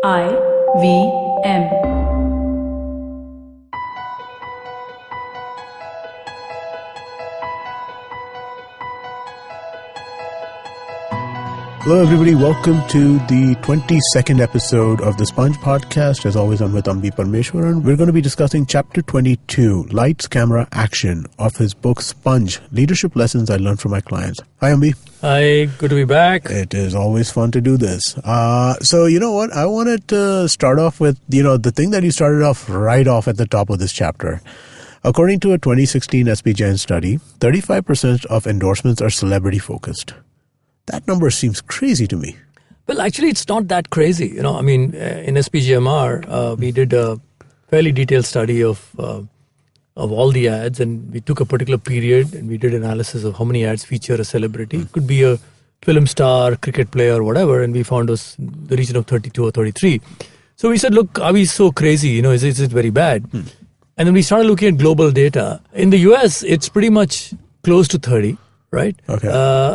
IVM. Hello, everybody. Welcome to the 22nd episode of the Sponge Podcast. As always, I'm with Ambi Parmeshwaran. We're going to be discussing Chapter 22, Lights, Camera, Action, of his book Sponge, Leadership Lessons I Learned from My Clients. Hi, Ambi. Hi, good to be back. It is always fun to do this. So, you know what? I wanted to start off with, the thing that you started off right off at the top of this chapter. According to a 2016 SB Jain study, 35% of endorsements are celebrity-focused. That number seems crazy to me. Well, actually, it's not that crazy. In SPGMR, we did a fairly detailed study of all the ads, and we took a particular period and we did analysis of how many ads feature a celebrity. It could be a film star, cricket player, whatever, and we found us the region of 32 or 33. So we said, look, are we so crazy? Is it very bad? And then we started looking at global data. In the US, it's pretty much close to 30. Right? Okay.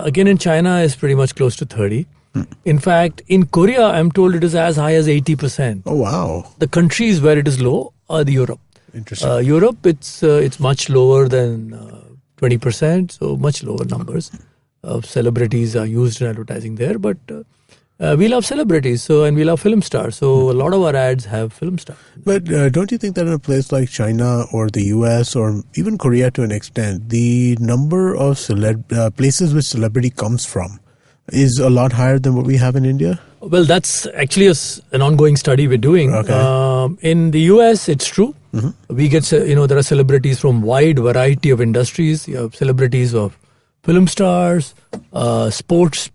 Again, in China, it's pretty much close to 30. In fact, in Korea, I'm told it is as high as 80%. Oh, wow. The countries where it is low are the Europe. Interesting. Europe, it's much lower than 20%, so much lower numbers of celebrities are used in advertising there. But we love celebrities, and we love film stars. So a lot of our ads have film stars. But don't you think that in a place like China or the US or even Korea to an extent, the number of places which celebrity comes from is a lot higher than what we have in India? Well, that's actually an ongoing study we're doing. Okay. In the US, it's true. We get, there are celebrities from wide variety of industries. You have celebrities of film stars, sports,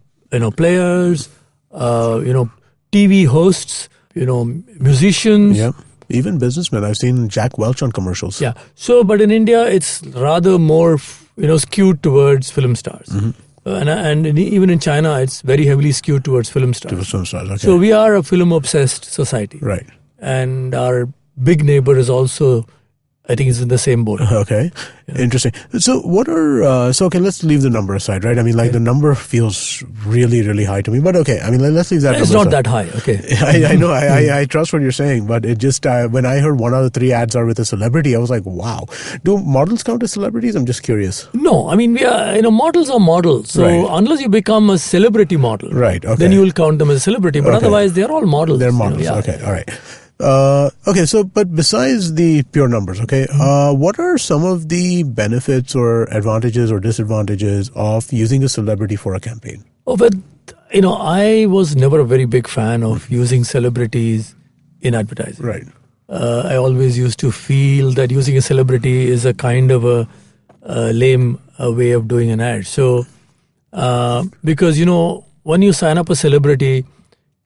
players, TV hosts, musicians. Yeah, even businessmen. I've seen Jack Welch on commercials. Yeah. So, but in India, it's rather more, skewed towards film stars. And even in China, it's very heavily skewed towards film stars. Okay. So we are a film-obsessed society. Right. And our big neighbor is also, I think, is in the same boat. Okay. Yeah. Interesting. So what are, okay, let's leave the number aside, right? I mean, the number feels really, really high to me, but okay. I mean, let's leave that It's number not aside. that high, okay. I know, I trust what you're saying, but it just, when I heard 1 out of 3 ads are with a celebrity, I was like, wow. Do models count as celebrities? I'm just curious. No, I mean, we are, models are models. So unless you become a celebrity model, right, okay, then you will count them as a celebrity, but otherwise they're all models. They're models, okay, all right. So, but besides the pure numbers, okay, what are some of the benefits or advantages or disadvantages of using a celebrity for a campaign? Oh, but, I was never a very big fan of using celebrities in advertising. Right. I always used to feel that using a celebrity is a kind of a lame way of doing an ad. So, because, when you sign up a celebrity,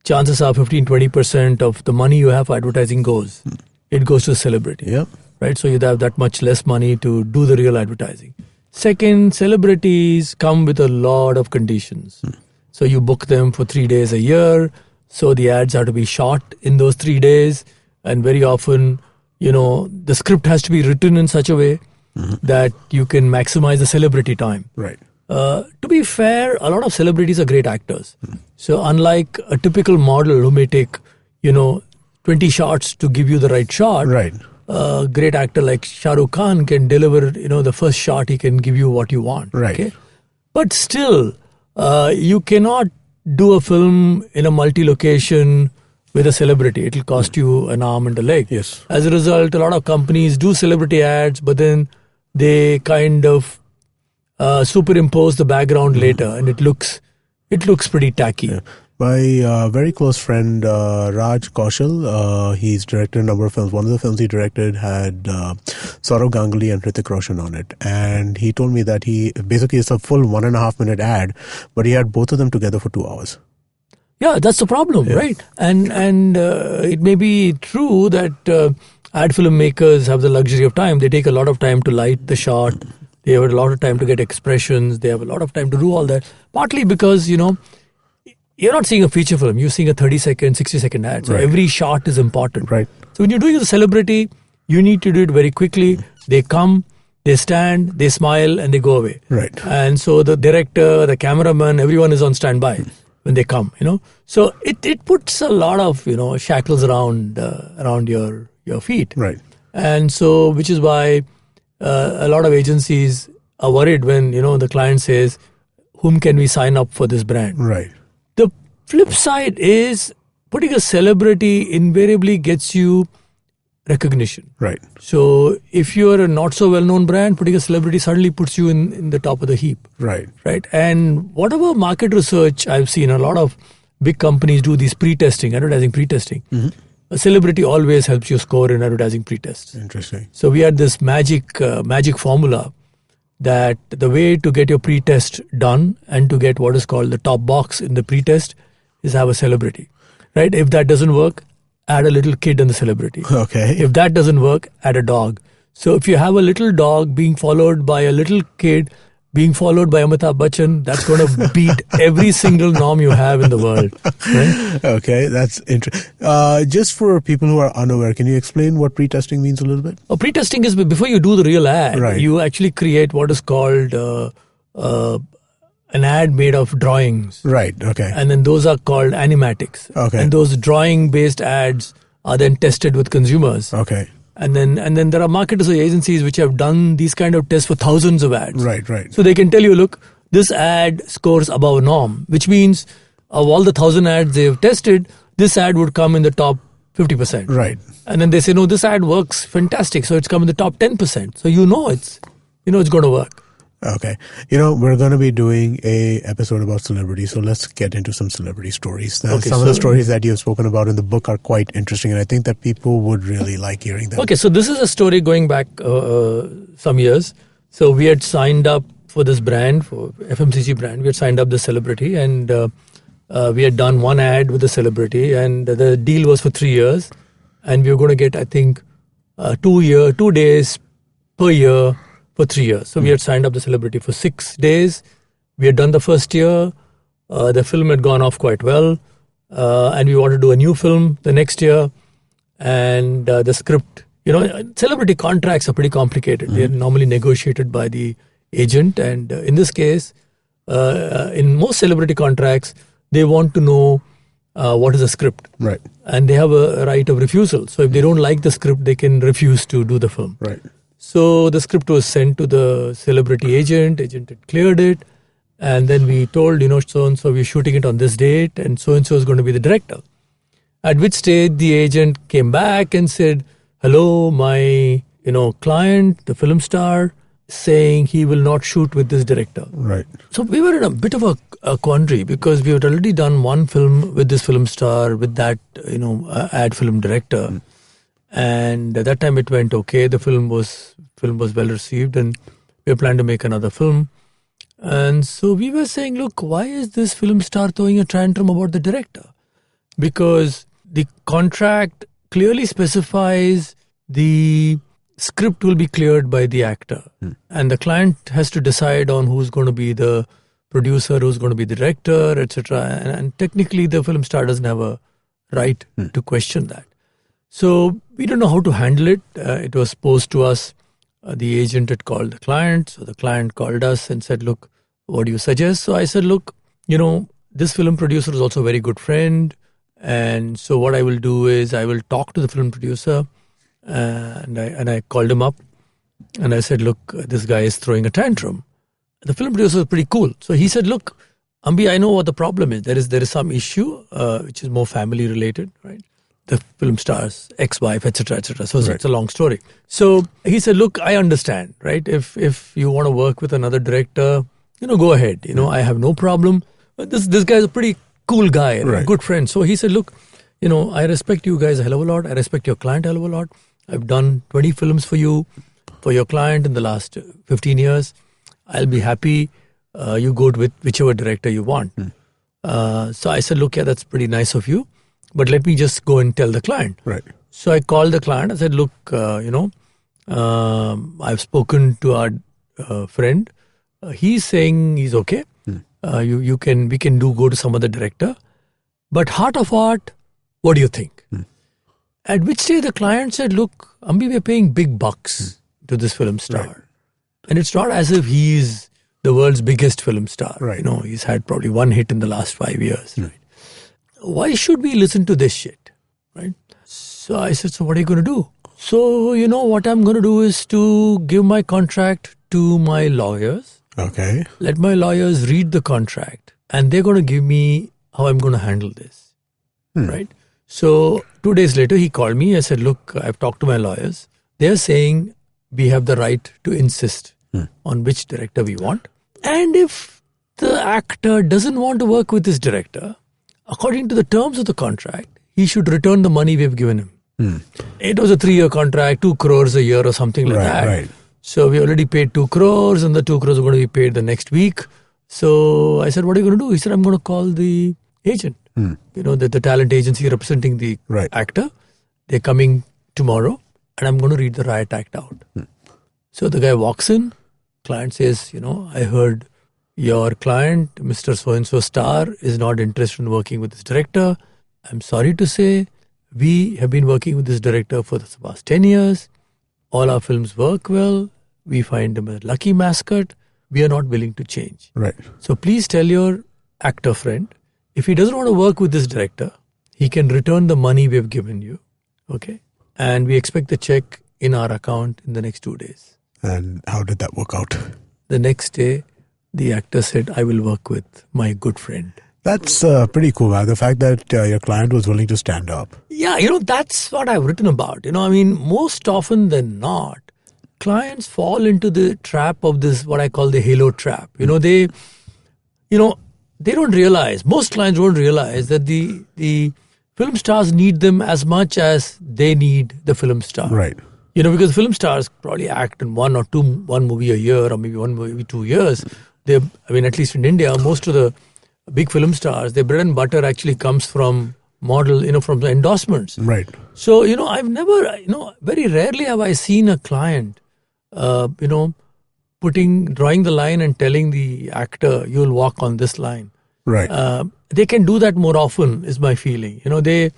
chances are 15-20% of the money you have for advertising goes. It goes to a celebrity. Yeah. Right? So you'd have that much less money to do the real advertising. Second, celebrities come with a lot of conditions. So you book them for 3 days a year. So the ads have to be shot in those 3 days. And very often, the script has to be written in such a way that you can maximize the celebrity time. Right. To be fair, a lot of celebrities are great actors. So unlike a typical model who may take, 20 shots to give you the right shot, right, a great actor like Shah Rukh Khan can deliver, the first shot, he can give you what you want. Right. Okay? But still, you cannot do a film in a multi-location with a celebrity. It will cost you an arm and a leg. Yes. As a result, a lot of companies do celebrity ads, but then they kind of superimpose the background later, and it looks pretty tacky. Yeah. My very close friend Raj Kaushal, he's directed a number of films. One of the films he directed had Saurav Ganguly and Hrithik Roshan on it, and he told me that it's a full 1.5 minute ad, but he had both of them together for 2 hours. Yeah, that's the problem, right? And it may be true that ad filmmakers have the luxury of time. They take a lot of time to light the shot. They have a lot of time to get expressions. They have a lot of time to do all that. Partly because, you're not seeing a feature film. You're seeing a 30-second, 60-second ad. So every shot is important. Right. So when you're doing a celebrity, you need to do it very quickly. They come, they stand, they smile, and they go away. Right. And so the director, the cameraman, everyone is on standby. when they come, So it puts a lot of, shackles around your feet. Right. And so, which is why a lot of agencies are worried when, the client says, whom can we sign up for this brand? Right. The flip side is putting a celebrity invariably gets you recognition. Right. So if you're a not so well-known brand, putting a celebrity suddenly puts you in the top of the heap. Right. Right. And whatever market research I've seen, a lot of big companies do these pre-testing, advertising pre-testing. A celebrity always helps you score in advertising pre-tests. Interesting. So we had this magic formula that the way to get your pre-test done and to get what is called the top box in the pre-test is have a celebrity. Right. If that doesn't work, add a little kid in the celebrity. Okay. If that doesn't work, add a dog. So if you have a little dog being followed by a little kid being followed by Amitabh Bachchan, that's going to beat every single norm you have in the world. Right? Okay, that's interesting. Just for people who are unaware, can you explain what pre-testing means a little bit? Pre-testing is before you do the real ad, Right. you actually create what is called an ad made of drawings. Right, okay. And then those are called animatics. Okay. And those drawing-based ads are then tested with consumers. Okay. And then there are market research agencies which have done these kind of tests for thousands of ads. Right, right. So they can tell you, look, this ad scores above norm, which means of all the 1,000 ads they've tested, this ad would come in the top 50%. Right. And then they say, no, this ad works fantastic, so it's come in the top 10%. So it's going to work. Okay. We're going to be doing a episode about celebrities, so let's get into some celebrity stories. Some of the stories that you've spoken about in the book are quite interesting, and I think that people would really like hearing them. Okay, so this is a story going back some years. So we had signed up for this brand, for FMCG brand. We had signed up the celebrity, and we had done one ad with the celebrity, and the deal was for 3 years, and we were going to get, I think, 2 days per year for 3 years. So we had signed up the celebrity for 6 days. We had done the first year. The film had gone off quite well. And we wanted to do a new film the next year. And the script, celebrity contracts are pretty complicated. They're normally negotiated by the agent. And in this case, in most celebrity contracts, they want to know what is the script. Right. And they have a right of refusal. So if they don't like the script, they can refuse to do the film. Right. So the script was sent to the celebrity agent. Agent had cleared it. And then we told, so-and-so we're shooting it on this date and so-and-so is going to be the director. At which stage the agent came back and said, hello, my, client, the film star, saying he will not shoot with this director. Right. So we were in a bit of a quandary because we had already done one film with this film star, with that, ad film director. And at that time it went okay. The film was well received and we planned to make another film. And so we were saying, look, why is this film star throwing a tantrum about the director? Because the contract clearly specifies the script will be cleared by the actor. And the client has to decide on who's going to be the producer, who's going to be the director, etc. And technically the film star doesn't have a right to question that. So we don't know how to handle it. It was posed to us. The agent had called the client. So the client called us and said, look, what do you suggest? So I said, look, this film producer is also a very good friend. And so what I will do is I will talk to the film producer. And I called him up and I said, look, this guy is throwing a tantrum. The film producer was pretty cool. So he said, look, Ambi, I know what the problem is. There is some issue which is more family related, right? The film star's ex-wife, etc., etc. So it's a long story. So he said, look, I understand, right? If you want to work with another director, go ahead. I have no problem. But this guy is a pretty cool guy, a good friend. So he said, look, I respect you guys a hell of a lot. I respect your client a hell of a lot. I've done 20 films for you, for your client in the last 15 years. I'll be happy. You go with whichever director you want. So I said, look, yeah, that's pretty nice of you. But let me just go and tell the client. Right. So I called the client. I said, look, I've spoken to our friend. He's saying he's okay. We can go to some other director. But heart of heart, what do you think? At which stage the client said, look, Ambi, we're paying big bucks to this film star. And it's not as if he's the world's biggest film star. Right. You know, he's had probably one hit in the last 5 years. Right? Why should we listen to this shit? Right? So I said, so what are you going to do? So, you know, what I'm going to do is to give my contract to my lawyers. Okay. Let my lawyers read the contract and they're going to give me how I'm going to handle this. Right? So 2 days later, he called me. I said, look, I've talked to my lawyers. They're saying we have the right to insist on which director we want. And if the actor doesn't want to work with this director, according to the terms of the contract, he should return the money we've given him. It was a 3-year contract, 2 crores a year or something like that. Right. So we already paid 2 crores and the 2 crores are going to be paid the next week. So I said, what are you going to do? He said, I'm going to call the agent. You know, the talent agency representing the actor. They're coming tomorrow and I'm going to read the riot act out. So the guy walks in. Client says, you know, I heard your client, Mr. So-and-so star, is not interested in working with this director. I'm sorry to say, we have been working with this director for the past 10 years. All our films work well. We find him a lucky mascot. We are not willing to change. Right. So please tell your actor friend, if he doesn't want to work with this director, he can return the money we've given you. Okay. And we expect the check in our account in the next 2 days. And how did that work out? The next day, the actor said, I will work with my good friend. That's pretty cool, man. The fact that your client was willing to stand up. Yeah, you know, that's what I've written about. You know, I mean, most often than not, clients fall into the trap of this, what I call the halo trap. You know, they don't realize, most clients don't realize that the film stars need them as much as they need the film star. Right. You know, because film stars probably act in one movie a year or maybe one movie 2 years. At least in India, most of the big film stars, their bread and butter actually comes from from the endorsements. Right. So, you know, I've never, very rarely have I seen a client, drawing the line and telling the actor, you'll walk on this line. Right. They can do that more often, is my feeling. You know, they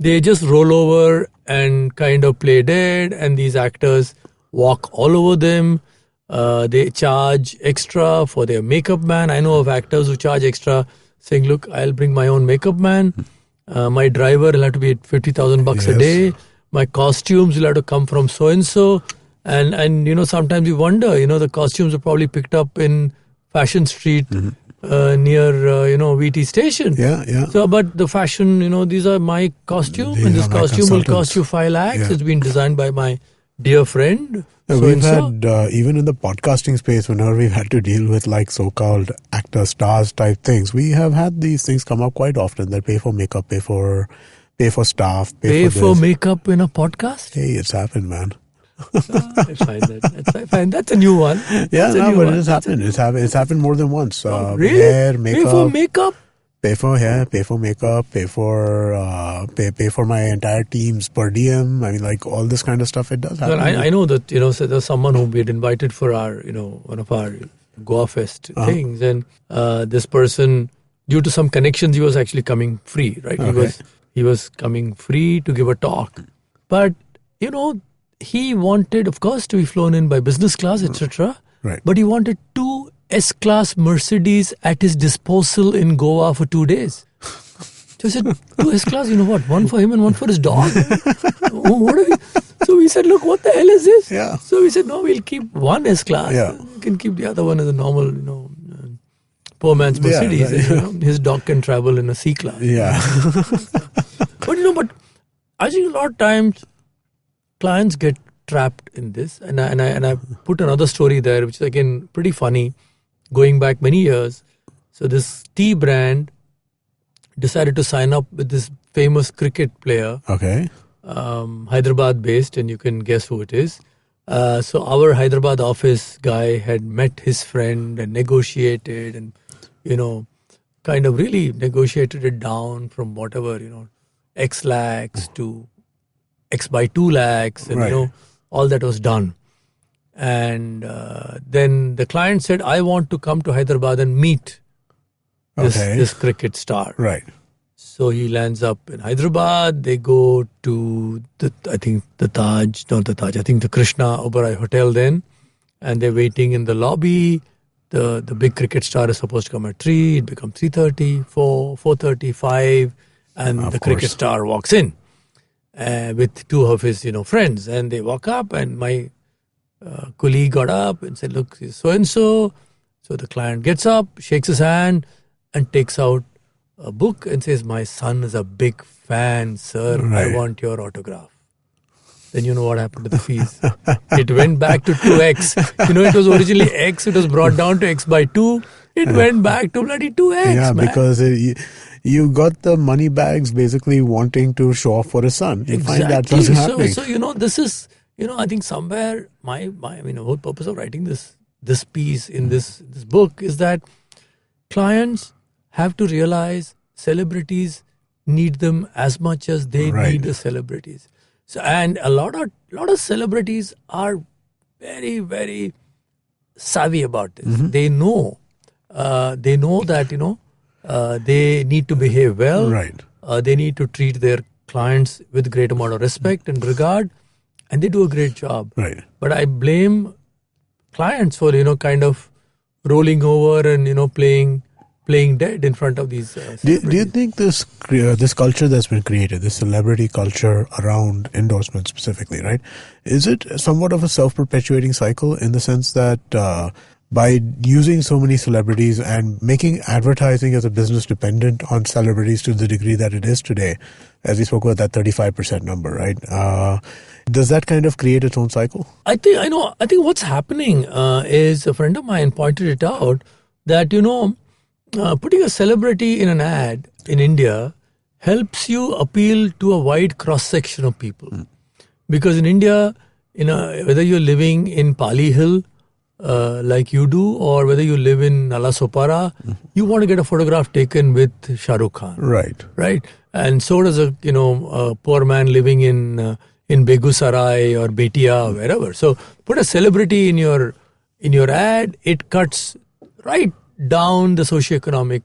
just roll over and kind of play dead, and these actors walk all over them. They charge extra for their makeup man. I know of actors who charge extra, saying, look, I'll bring my own makeup man. My driver will have to be at $50,000 a day. My costumes will have to come from so-and-so. And you know, sometimes you wonder, the costumes are probably picked up in Fashion Street near, VT Station. Yeah. So, but the fashion, these are my costume, and this costume will cost you 5 lakhs. Yeah. It's been designed by my dear friend. We've had, even in the podcasting space, whenever we've had to deal with like so-called actor stars type things, we have had these things come up quite often that pay for makeup, pay for staff, pay for makeup in a podcast. Hey, it's happened, man. I find that. That's a new one. Yeah, but it has happened. It's happened more than once. Really? Hair, makeup. Pay for makeup? Pay for hair, pay for makeup, pay for my entire team's per diem. I mean, like all this kind of stuff, it does happen. Well, I know that, so there's someone whom we had invited for our, one of our Goa Fest things. And this person, due to some connections, he was actually coming free, right? Okay. He was coming free to give a talk. But, he wanted, of course, to be flown in by business class, etc. Right. But he wanted 2 S-Class Mercedes at his disposal in Goa for 2 days. So I said, 2 S-Class, you know what? One for him and one for his dog. So we said, look, what the hell is this? Yeah. So we said, no, we'll keep 1 S-Class. Yeah. You can keep the other one as a normal, poor man's Mercedes. Yeah. And, his dog can travel in a C-Class. Yeah. But I think a lot of times clients get trapped in this. And I put another story there, which is again pretty funny. Going back many years, so this tea brand decided to sign up with this famous cricket player, Okay. Hyderabad based, and you can guess who it is. So our Hyderabad office guy had met his friend and negotiated and, kind of really negotiated it down from whatever, X lakhs to X by 2 lakhs and, Right. all that was done. And then the client said, I want to come to Hyderabad and meet this cricket star. Right. So he lands up in Hyderabad. They go to the Krishna Oberoi Hotel then. And they're waiting in the lobby. the big cricket star is supposed to come at 3, it becomes 3:30, 4, 4:30, 5, and the cricket star walks in with two of his friends, and they walk up, and my colleague got up and said, look, so and so. So the client gets up, shakes his hand, and takes out a book and says, my son is a big fan, sir. Right. I want your autograph. Then you know what happened to the fees. It went back to 2x. It was originally x. It was brought down to x by 2. It went back to bloody 2x. Yeah, man. because you got the money bags basically wanting to show off for his son. You find that's what's happening. So this is, I think somewhere my whole purpose of writing this piece in this book is that clients have to realize celebrities need them as much as they need the celebrities. So, and a lot of celebrities are very, very savvy about this. Mm-hmm. They know that they need to behave well. Right. They need to treat their clients with great amount of respect and regard, and they do a great job. Right. But I blame clients for kind of rolling over and playing dead in front of these do you think this culture that's been created, this celebrity culture around endorsements specifically, right, is it somewhat of a self-perpetuating cycle in the sense that by using so many celebrities and making advertising as a business dependent on celebrities to the degree that it is today, as we spoke about that 35% number, right? Does that kind of create its own cycle? I think what's happening is a friend of mine pointed it out that, putting a celebrity in an ad in India helps you appeal to a wide cross-section of people. Because in India, whether you're living in Pali Hill, like you do, or whether you live in Nalasopara, you want to get a photograph taken with Shah Rukh Khan. Right. And so does a poor man living in Begusarai or Betia or wherever. So put a celebrity in your ad, it cuts right down the socioeconomic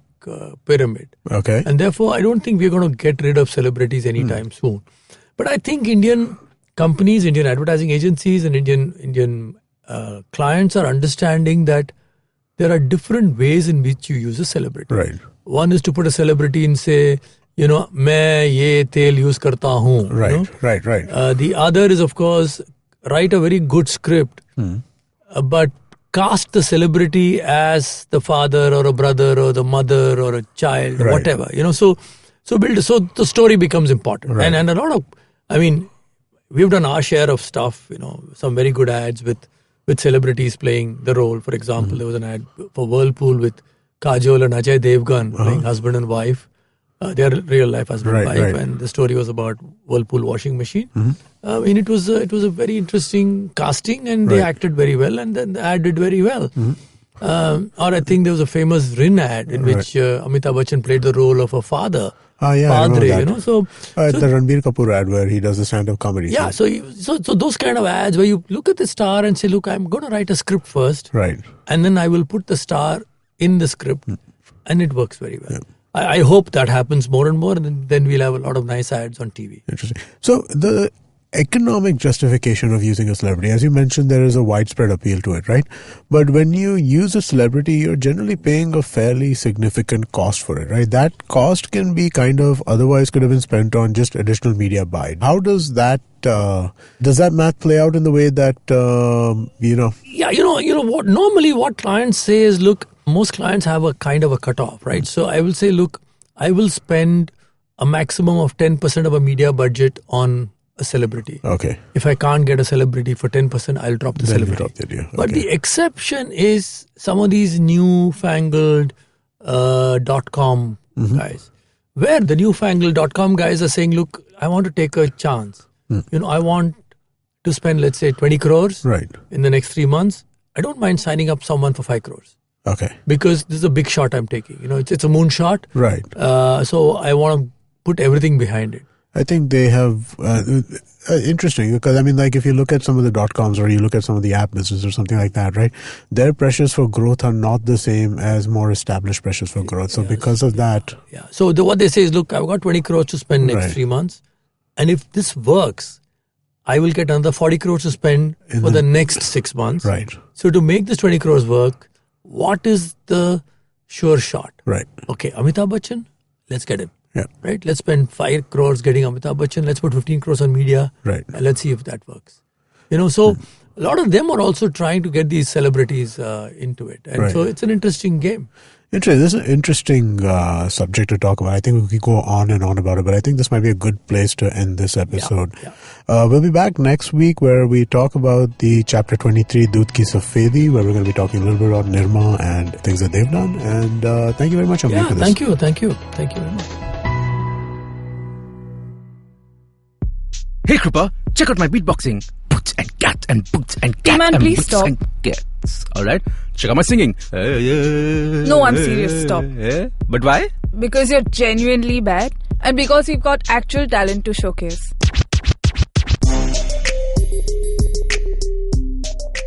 pyramid. Okay. And therefore, I don't think we're going to get rid of celebrities anytime soon. But I think Indian companies, Indian advertising agencies, and Indian clients are understanding that there are different ways in which you use a celebrity. Right. One is to put a celebrity in, say, मैं ये तेल use करता हूँ. Right. The other is, of course, write a very good script, but cast the celebrity as the father or a brother or the mother or a child or whatever. So the story becomes important. Right. And a lot of, we've done our share of stuff. Some very good ads with celebrities playing the role. For example, there was an ad for Whirlpool with Kajol and Ajay Devgan playing husband and wife. They are real life husband and wife, and the story was about Whirlpool washing machine. It was a very interesting casting, and they acted very well, and then the ad did very well. Or I think there was a famous Rin ad in which Amitabh Bachchan played the role of a father. Padre, I the Ranbir Kapoor ad where he does the stand-up comedy. Yeah, so those kind of ads where you look at the star and say, look, I'm going to write a script first, right, and then I will put the star in the script, and it works very well. Yeah. I hope that happens more and more, and then we'll have a lot of nice ads on TV. Interesting. So the economic justification of using a celebrity, as you mentioned, there is a widespread appeal to it, right? But when you use a celebrity, you're generally paying a fairly significant cost for it, right? That cost can be otherwise could have been spent on just additional media buy. How does that math play out in the way that, Yeah, what normally what clients say is, look, most clients have a kind of a cutoff, right? So I will say, look, I will spend a maximum of 10% of a media budget on a celebrity. Okay. If I can't get a celebrity for 10%, I'll drop the celebrity. Drop the idea. Okay. But the exception is some of these newfangled .com guys, where the newfangled .com guys are saying, look, I want to take a chance. I want to spend, let's say, 20 crores in the next 3 months. I don't mind signing up someone for 5 crores. Okay. Because this is a big shot I'm taking. It's a moonshot. Right. So I want to put everything behind it. I think they have interesting because if you look at some of the .coms or you look at some of the app business or something like that, right? Their pressures for growth are not the same as more established pressures for growth. So because of that, So what they say is, look, I've got 20 crores to spend next 3 months, and if this works, I will get another 40 crores to spend for the next 6 months. Right. So to make this 20 crores work, what is the sure shot? Right. Okay, Amitabh Bachchan, let's get him. Yeah. Right? Let's spend 5 crores getting Amitabh Bachchan. Let's put 15 crores on media. Right. And let's see if that works. So a lot of them are also trying to get these celebrities into it. And so it's an interesting game. Interesting. This is an interesting subject to talk about. I think we could go on and on about it, but I think this might be a good place to end this episode. We'll be back next week where we talk about the chapter 23, Doodh Ki Safedi, where we're going to be talking a little bit about Nirma and things that they've done. And thank you very much, Amrit, for this. Thank you very much. Hey Kripa, check out my beatboxing. Boots and cat and boots and cat man, and please boots stop. and cats. Alright, check out my singing. No, I'm serious, stop. But why? Because you're genuinely bad and because you've got actual talent to showcase.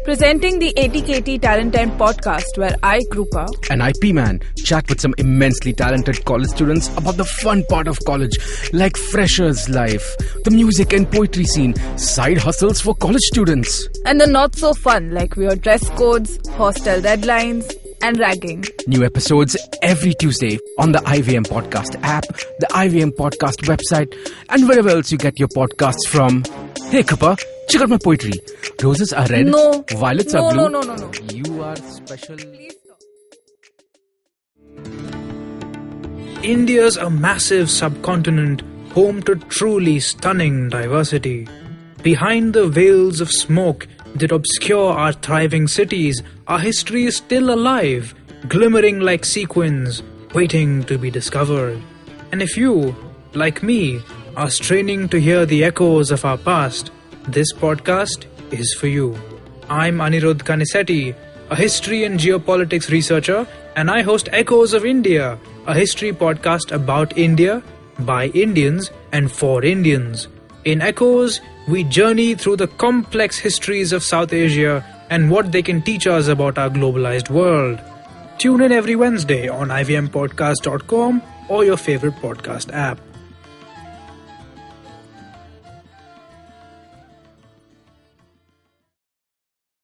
Presenting the ATKT Talent Time podcast where I, Krupa, An IP man, chat with some immensely talented college students about the fun part of college, like freshers' life, the music and poetry scene, side hustles for college students. and the not so fun like weird dress codes, hostel deadlines, and ragging. New episodes every Tuesday on the IVM Podcast app, the IVM Podcast website, and wherever else you get your podcasts from. Hey Kripa, check out my poetry. Roses are red, No. violets No, are blue. no. You are special. Please stop. India's a massive subcontinent home to truly stunning diversity. Behind the veils of smoke that obscure our thriving cities, our history is still alive, glimmering like sequins, waiting to be discovered. And if you, like me, are straining to hear the echoes of our past, this podcast is for you. I'm Anirudh Kanisetti, a history and geopolitics researcher, and I host Echoes of India, a history podcast about India, by Indians, and for Indians. In Echoes, we journey through the complex histories of South Asia and what they can teach us about our globalized world. Tune in every Wednesday on ivmpodcast.com or your favorite podcast app.